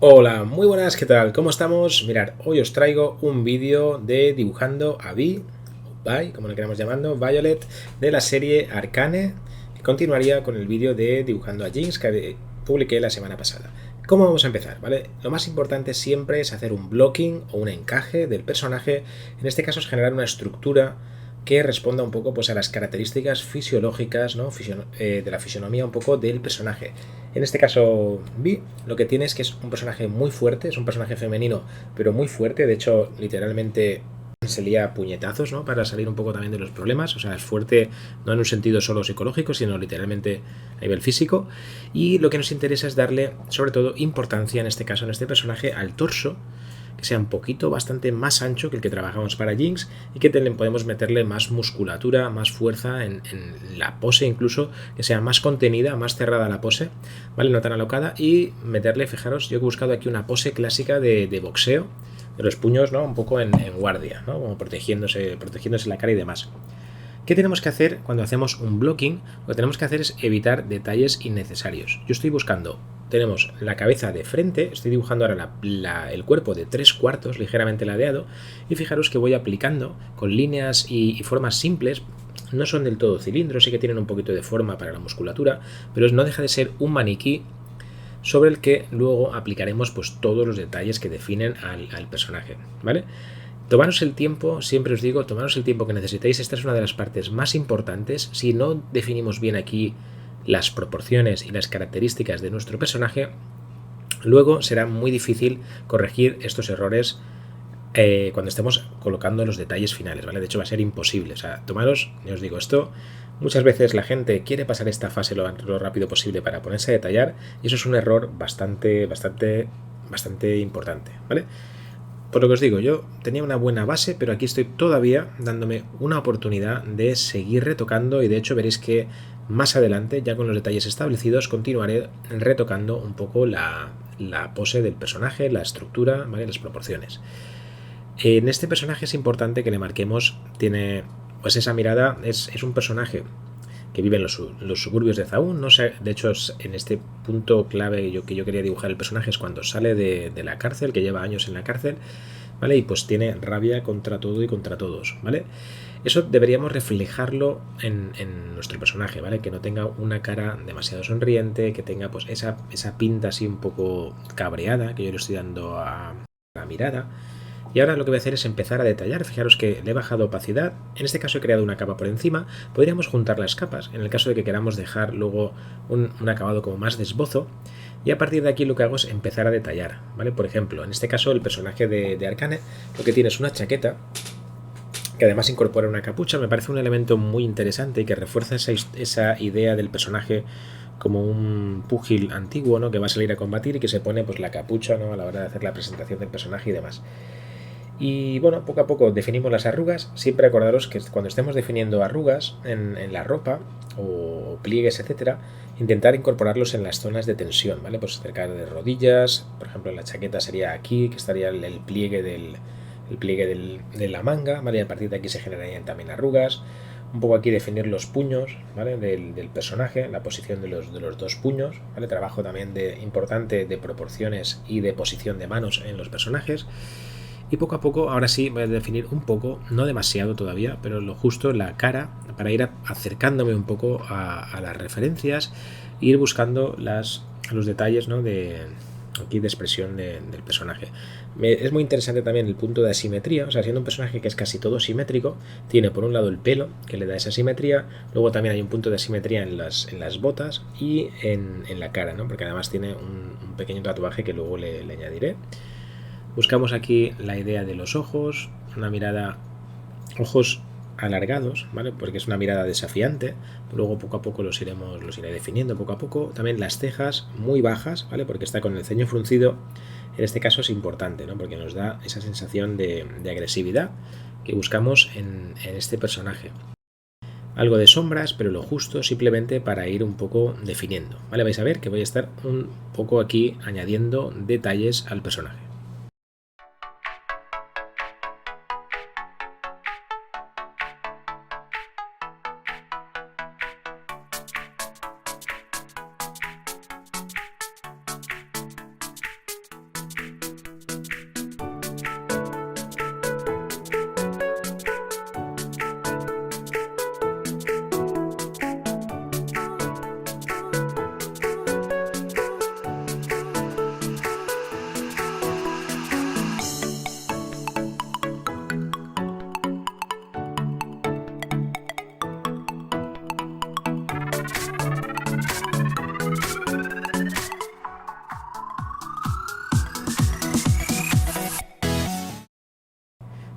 Hola, muy buenas, ¿qué tal? ¿Cómo estamos? Mirad, hoy os traigo un vídeo de dibujando a Vi, como le queramos llamando, Violet, de la serie Arcane, que continuaría con el vídeo de dibujando a Jinx que publiqué la semana pasada. ¿Cómo vamos a empezar? ¿Vale? Lo más importante siempre es hacer un blocking o un encaje del personaje, en este caso es generar una estructura que responda un poco pues, a las características fisiológicas, ¿no? De la fisionomía un poco del personaje. En este caso, Vi lo que tiene es que es un personaje muy fuerte, es un personaje femenino, pero muy fuerte. De hecho, literalmente se lía puñetazos, ¿no? Para salir un poco también de los problemas. O sea, es fuerte no en un sentido solo psicológico, sino literalmente a nivel físico. Y lo que nos interesa es darle, sobre todo, importancia, en este caso, en este personaje, al torso, que sea un poquito bastante más ancho que el que trabajamos para Jinx y que podemos meterle más musculatura, más fuerza en la pose, incluso que sea más contenida, más cerrada la pose, ¿vale? No tan alocada, y meterle, fijaros, yo he buscado aquí una pose clásica de boxeo, de los puños, ¿no? Un poco en guardia, ¿no? Como protegiéndose la cara y demás. ¿Qué tenemos que hacer cuando hacemos un blocking? Lo que tenemos que hacer es evitar detalles innecesarios. Yo estoy buscando, tenemos la cabeza de frente, estoy dibujando ahora el cuerpo de 3/4, ligeramente ladeado, y fijaros que voy aplicando con líneas y formas simples. No son del todo cilindros, sí que tienen un poquito de forma para la musculatura, pero no deja de ser un maniquí sobre el que luego aplicaremos pues todos los detalles que definen al personaje, ¿vale? Tomaros el tiempo, siempre os digo, tomaros el tiempo que necesitéis. Esta es una de las partes más importantes. Si no definimos bien aquí las proporciones y las características de nuestro personaje, luego será muy difícil corregir estos errores cuando estemos colocando los detalles finales, ¿vale? De hecho, va a ser imposible. O sea, tomaros, ya os digo, esto muchas veces la gente quiere pasar esta fase lo rápido posible para ponerse a detallar, y eso es un error bastante importante, ¿vale? Por lo que os digo, yo tenía una buena base, pero aquí estoy todavía dándome una oportunidad de seguir retocando, y de hecho veréis que más adelante, ya con los detalles establecidos, continuaré retocando un poco la pose del personaje, la estructura, ¿vale? Las proporciones. En este personaje es importante que le marquemos, tiene pues esa mirada, es un personaje que vive en los suburbios de Zaun. No sé, de hecho, en este punto clave que yo quería dibujar el personaje es cuando sale de la cárcel, que lleva años en la cárcel, ¿vale? Y pues tiene rabia contra todo y contra todos, ¿vale? Eso deberíamos reflejarlo en nuestro personaje, ¿vale? Que no tenga una cara demasiado sonriente, que tenga pues esa pinta así un poco cabreada, que yo le estoy dando a la mirada. Y ahora lo que voy a hacer es empezar a detallar. Fijaros que le he bajado opacidad. En este caso he creado una capa por encima. Podríamos juntar las capas en el caso de que queramos dejar luego un acabado como más de esbozo. Y a partir de aquí lo que hago es empezar a detallar, ¿vale? Por ejemplo, en este caso el personaje de Arcane lo que tiene es una chaqueta que además incorpora una capucha. Me parece un elemento muy interesante y que refuerza esa idea del personaje como un púgil antiguo, ¿no? Que va a salir a combatir y que se pone pues la capucha, ¿no? A la hora de hacer la presentación del personaje y demás. Y bueno, poco a poco definimos las arrugas. Siempre acordaros que cuando estemos definiendo arrugas en la ropa o pliegues, etcétera, intentar incorporarlos en las zonas de tensión, ¿vale? Pues cerca de rodillas, por ejemplo, en la chaqueta sería aquí, que estaría el pliegue de la manga, ¿vale? Y a partir de aquí se generarían también arrugas. Un poco aquí definir los puños, ¿vale? Del personaje, la posición de los dos puños, ¿vale? Trabajo también importante de proporciones y de posición de manos en los personajes. Y poco a poco, ahora sí, voy a definir un poco, no demasiado todavía, pero lo justo, la cara, para ir acercándome un poco a las referencias e ir buscando los detalles, ¿no? Aquí de expresión del personaje. Es muy interesante también el punto de asimetría, o sea, siendo un personaje que es casi todo simétrico, tiene por un lado el pelo, que le da esa simetría, luego también hay un punto de asimetría en las botas y en la cara, ¿no? Porque además tiene un pequeño tatuaje que luego le añadiré. Buscamos aquí la idea de los ojos, una mirada, ojos alargados, ¿vale? Porque es una mirada desafiante. Luego poco a poco los iré definiendo poco a poco. También las cejas muy bajas, ¿vale? Porque está con el ceño fruncido. En este caso es importante, ¿no? Porque nos da esa sensación de agresividad que buscamos en este personaje. Algo de sombras, pero lo justo simplemente para ir un poco definiendo, ¿vale? Vais a ver que voy a estar un poco aquí añadiendo detalles al personaje.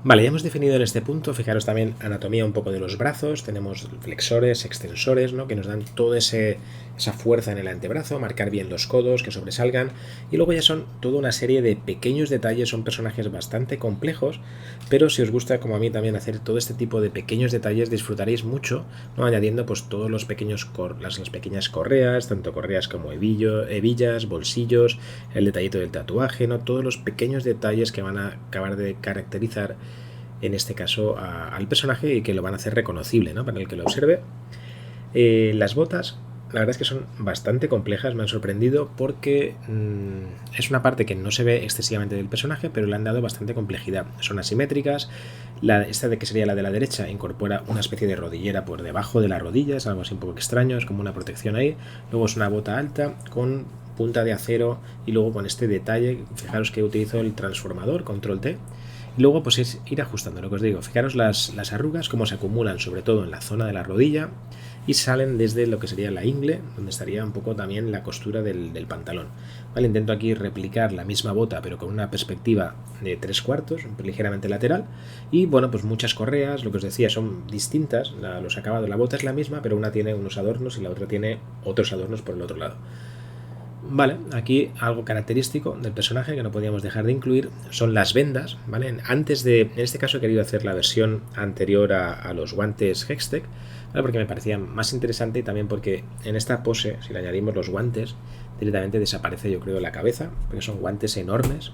Vale, ya hemos definido en este punto, fijaros también anatomía un poco de los brazos, tenemos flexores, extensores, ¿no? Que nos dan toda esa fuerza en el antebrazo, marcar bien los codos, que sobresalgan, y luego ya son toda una serie de pequeños detalles, son personajes bastante complejos, pero si os gusta, como a mí también, hacer todo este tipo de pequeños detalles, disfrutaréis mucho, ¿no? Añadiendo pues todos los pequeños las pequeñas correas, tanto correas como hebillas, bolsillos, el detallito del tatuaje, ¿no? Todos los pequeños detalles que van a acabar de caracterizar en este caso al personaje y que lo van a hacer reconocible, ¿no? Para el que lo observe. Las botas, la verdad es que son bastante complejas, me han sorprendido porque es una parte que no se ve excesivamente del personaje, pero le han dado bastante complejidad. Son asimétricas, esta de que sería la de la derecha incorpora una especie de rodillera por debajo de la rodilla, es algo así un poco extraño, es como una protección ahí. Luego es una bota alta con punta de acero y luego con este detalle, fijaros que utilizo el transformador, control T. Y luego pues es ir ajustando, lo que os digo, fijaros las arrugas cómo se acumulan sobre todo en la zona de la rodilla y salen desde lo que sería la ingle, donde estaría un poco también la costura del pantalón. Vale, intento aquí replicar la misma bota pero con una perspectiva de 3/4, ligeramente lateral, y bueno, pues muchas correas, lo que os decía, son distintas, los acabados, la bota es la misma pero una tiene unos adornos y la otra tiene otros adornos por el otro lado. Vale, aquí algo característico del personaje que no podíamos dejar de incluir son las vendas, ¿vale? En este caso he querido hacer la versión anterior a los guantes Hextech, ¿vale? Porque me parecía más interesante y también porque en esta pose, si le añadimos los guantes, directamente desaparece, yo creo, la cabeza, porque son guantes enormes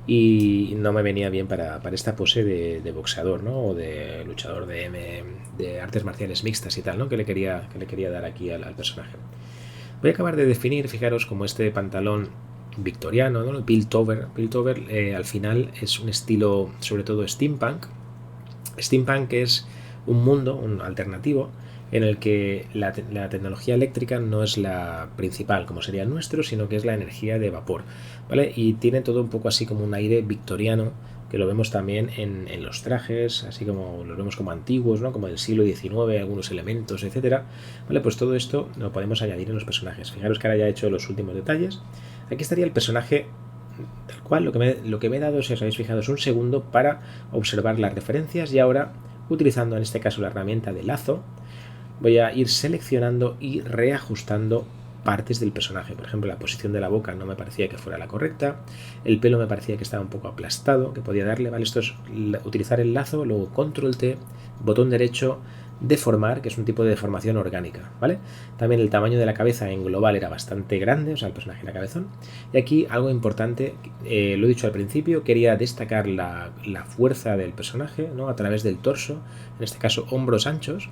y no me venía bien para esta pose de boxeador, ¿no? O de luchador de artes marciales mixtas y tal, ¿no? Que le quería dar aquí al personaje. Voy a acabar de definir, fijaros, como este pantalón victoriano, ¿no? El Piltover. Piltover al final es un estilo, sobre todo steampunk. Steampunk es un mundo, un alternativo, en el que la tecnología eléctrica no es la principal, como sería el nuestro, sino que es la energía de vapor, ¿vale? Y tiene todo un poco así como un aire victoriano, que lo vemos también en los trajes, así como los vemos como antiguos, ¿no? Como del siglo XIX, algunos elementos, etcétera. Vale, pues todo esto lo podemos añadir en los personajes. Fijaros que ahora ya he hecho los últimos detalles. Aquí estaría el personaje tal cual. Lo que me he dado, si os habéis fijado, es un segundo para observar las referencias y ahora, utilizando en este caso la herramienta de lazo, voy a ir seleccionando y reajustando partes del personaje. Por ejemplo, la posición de la boca no me parecía que fuera la correcta, el pelo me parecía que estaba un poco aplastado, que podía darle, ¿vale? Esto es utilizar el lazo, luego control T, botón derecho, deformar, que es un tipo de deformación orgánica, ¿vale? También el tamaño de la cabeza en global era bastante grande, o sea, el personaje era cabezón. Y aquí algo importante, lo he dicho al principio, quería destacar la fuerza del personaje, ¿no? A través del torso, en este caso hombros anchos.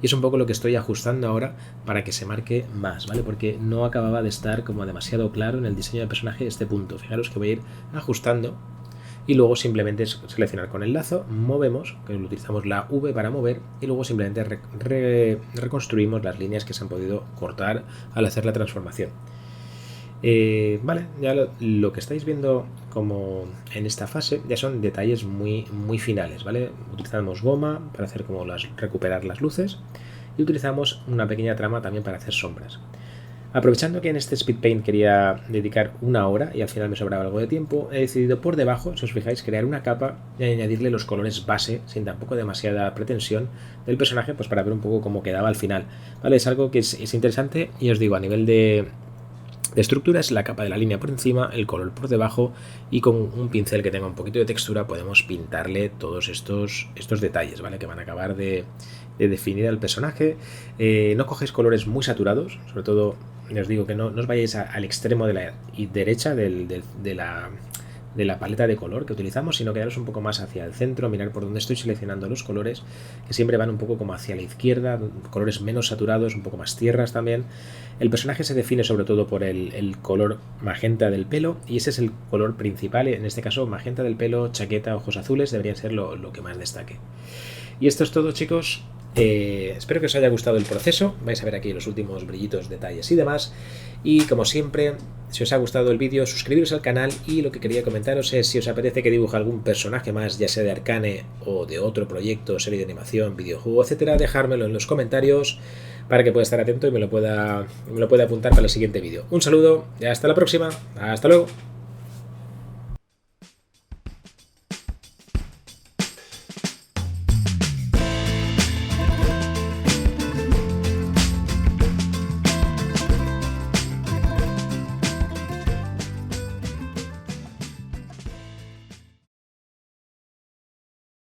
Y es un poco lo que estoy ajustando ahora para que se marque más, ¿vale? Porque no acababa de estar como demasiado claro en el diseño del personaje este punto. Fijaros que voy a ir ajustando y luego simplemente seleccionar con el lazo, movemos, que utilizamos la V para mover y luego simplemente reconstruimos las líneas que se han podido cortar al hacer la transformación. Vale, ya lo que estáis viendo como en esta fase ya son detalles muy finales, ¿vale? Utilizamos goma para hacer como recuperar las luces y utilizamos una pequeña trama también para hacer sombras. Aprovechando que en este Speed Paint quería dedicar una hora y al final me sobraba algo de tiempo, he decidido por debajo, si os fijáis, crear una capa y añadirle los colores base, sin tampoco demasiada pretensión, del personaje, pues para ver un poco cómo quedaba al final, ¿vale? Es algo que es interesante y os digo, a nivel de estructura es la capa de la línea por encima, el color por debajo y con un pincel que tenga un poquito de textura podemos pintarle todos estos detalles, ¿vale? Que van a acabar de definir al personaje. No coges colores muy saturados, sobre todo os digo que no os vayáis al extremo de la derecha de la paleta de color que utilizamos, sino quedaros un poco más hacia el centro, mirar por donde estoy seleccionando los colores, que siempre van un poco como hacia la izquierda, colores menos saturados, un poco más tierras también. El personaje se define sobre todo por el color magenta del pelo, y ese es el color principal, en este caso magenta del pelo, chaqueta, ojos azules, deberían ser lo que más destaque. Y esto es todo, chicos. Espero que os haya gustado el proceso. Vais a ver aquí los últimos brillitos, detalles y demás. Y como siempre, si os ha gustado el vídeo, suscribiros al canal. Y lo que quería comentaros es si os apetece que dibuje algún personaje más, ya sea de Arcane o de otro proyecto, serie de animación, videojuego, etcétera, dejármelo en los comentarios para que pueda estar atento y me lo pueda apuntar para el siguiente vídeo. Un saludo y hasta la próxima. Hasta luego.